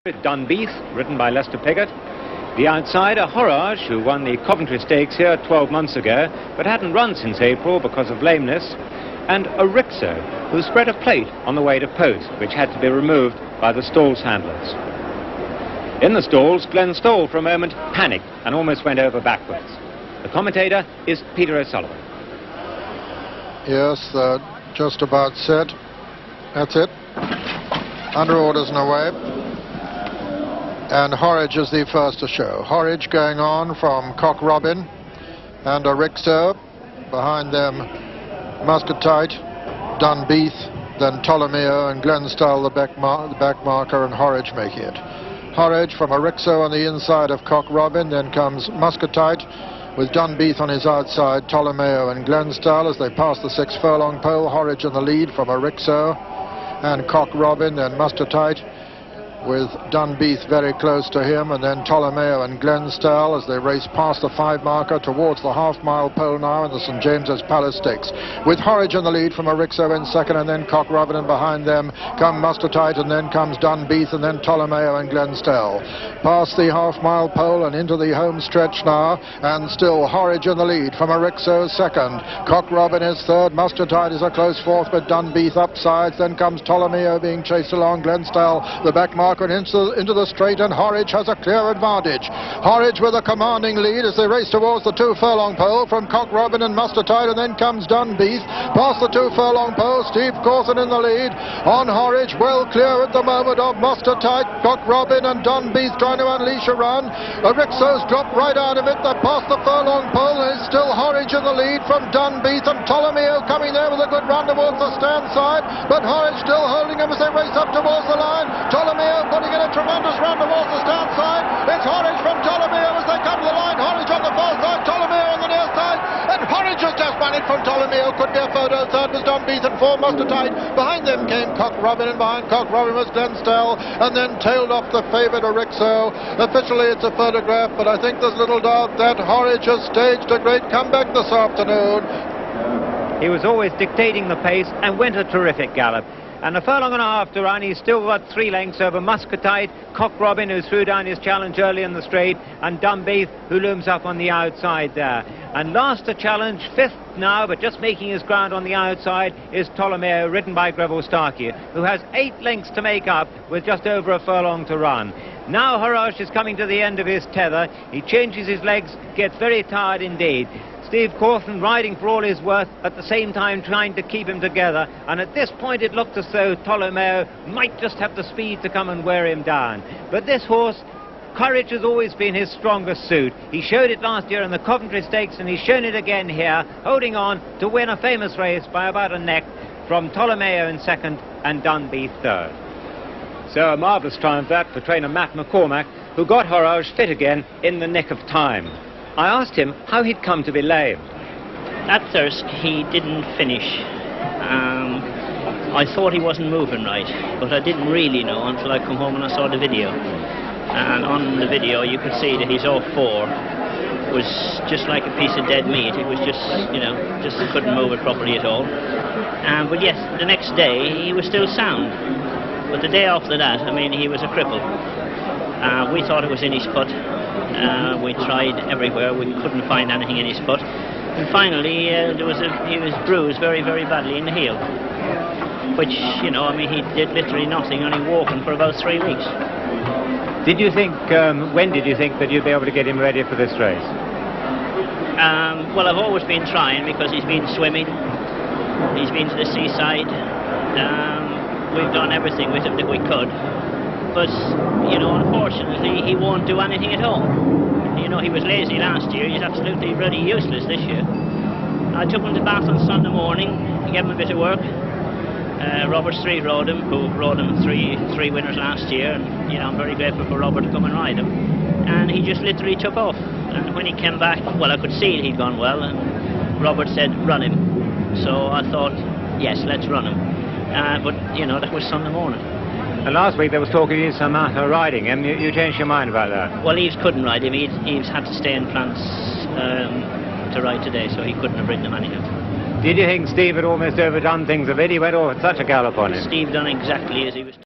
Dunbeath, ridden by Lester Piggott. The outsider, Horage, who won the Coventry Stakes here 12 months ago, but hadn't run since April because of lameness. And Arixo, who spread a plate on the way to post, which had to be removed by the stalls handlers. In the stalls, Glenn Stoll for a moment panicked and almost went over backwards. The commentator is Peter O'Sullivan. Yes, just about set. That's it. Under orders and away. And Horage is the first to show. Horage going on from Cock Robin and Arixo. Behind them, Muscatite, Dunbeath, then Ptolomeo and Glenstall, the back marker, and Horage making it. Horage from Arixo on the inside of Cock Robin, then comes Muscatite with Dunbeath on his outside, Ptolomeo and Glenstall as they pass the 6 furlong pole. Horage in the lead from Arixo and Cock Robin, then Muscatite with Dunbeath very close to him, and then Ptolomeo and Glenstall as they race past the 5 marker towards the half-mile pole now in the St James's Palace Stakes, with Horage in the lead from Arixo in second, and then Cock Robin, and behind them come Muscatite, and then comes Dunbeath, and then Ptolomeo and Glenstall. Past the half-mile pole and into the home stretch now, and still Horage in the lead from Arixo second. Cock Robin is third, Muscatite is a close fourth, but Dunbeath upsides, then comes Ptolomeo being chased along, Glenstall the back marker and into the straight, and Horage has a clear advantage. Horage with a commanding lead as they race towards the 2 furlong pole from Cock Robin and Muscatite, and then comes Dunbeath past the 2 furlong pole. Steve Cawthon in the lead on Horage, well clear at the moment of Muscatite, Cock Robin and Dunbeath trying to unleash a run. Arixo's dropped right out of it. They're past the furlong pole, and it's still Horage in the lead from Dunbeath, and Ptolomeo coming there with a good run towards the stand side, but Horage still holding him as they race up towards the line. Ptolomeo putting in a tremendous run towards the stand side. It's Horage from Ptolomeo as they come to the line. Horage on the far side, Ptolomeo on the near side, and Horage has just won it from Ptolomeo. Could be a photo. Third was Dunbeath and 4 Muscatite. Behind them came Cock Robin, and behind Cock Robin was Glenstall, and then tailed off the favourite Arixo. Officially it's a photograph, but I think there's little doubt that Horage has staged a great comeback this afternoon. He was always dictating the pace and went a terrific gallop. And a furlong and a half to run. He's still got 3 lengths over Muscatite, Cock Robin, who threw down his challenge early in the straight, and Dunbeath, who looms up on the outside there. And last to challenge, 5th now, but just making his ground on the outside, is Ptolomeo, ridden by Greville Starkey, who has 8 lengths to make up with just over a furlong to run. Now Horage is coming to the end of his tether. He changes his legs, gets very tired indeed. Steve Cawthon riding for all his worth, at the same time trying to keep him together, and at this point it looked as though Ptolomeo might just have the speed to come and wear him down. But this horse, courage has always been his strongest suit. He showed it last year in the Coventry Stakes, and he's shown it again here, holding on to win a famous race by about a neck from Ptolomeo in second and Dunbeath third. So a marvellous triumph that for trainer Matt McCormack, who got Horage fit again in the nick of time. I asked him how he'd come to be lame. At Thirsk he didn't finish. I thought he wasn't moving right, but I didn't really know until I come home and I saw the video. And on the video you could see that his 04 was just like a piece of dead meat. It was just, you know, just couldn't move it properly at all. But yes, the next day he was still sound. But the day after that, I mean, he was a cripple. We thought it was in his foot. We tried everywhere. We couldn't find anything in his foot. And finally, he was bruised very, very badly in the heel. Which, you know, I mean, he did literally nothing, only walking for about 3 weeks. Did you think, when did you think that you'd be able to get him ready for this race? Well, I've always been trying, because he's been swimming. He's been to the seaside. We've done everything with him that we could. But, you know, unfortunately, he won't do anything at all. You know, he was lazy last year. He's absolutely bloody useless this year. I took him to Bath on Sunday morning, gave him a bit of work. Robert Street rode him, who rode him three winners last year. And, you know, I'm very grateful for Robert to come and ride him. And he just literally took off. And when he came back, well, I could see he'd gone well. And Robert said, run him. So I thought, yes, let's run him. But, you know, that was Sunday morning. And last week there was talk of you some Samantha riding him. You changed your mind about that? Well, Eves couldn't ride him. Eves had to stay in France to ride today, so he couldn't have ridden him anyhow. Did you think Steve had almost overdone things a bit? He went off at such a gallop on him. Steve done exactly as he was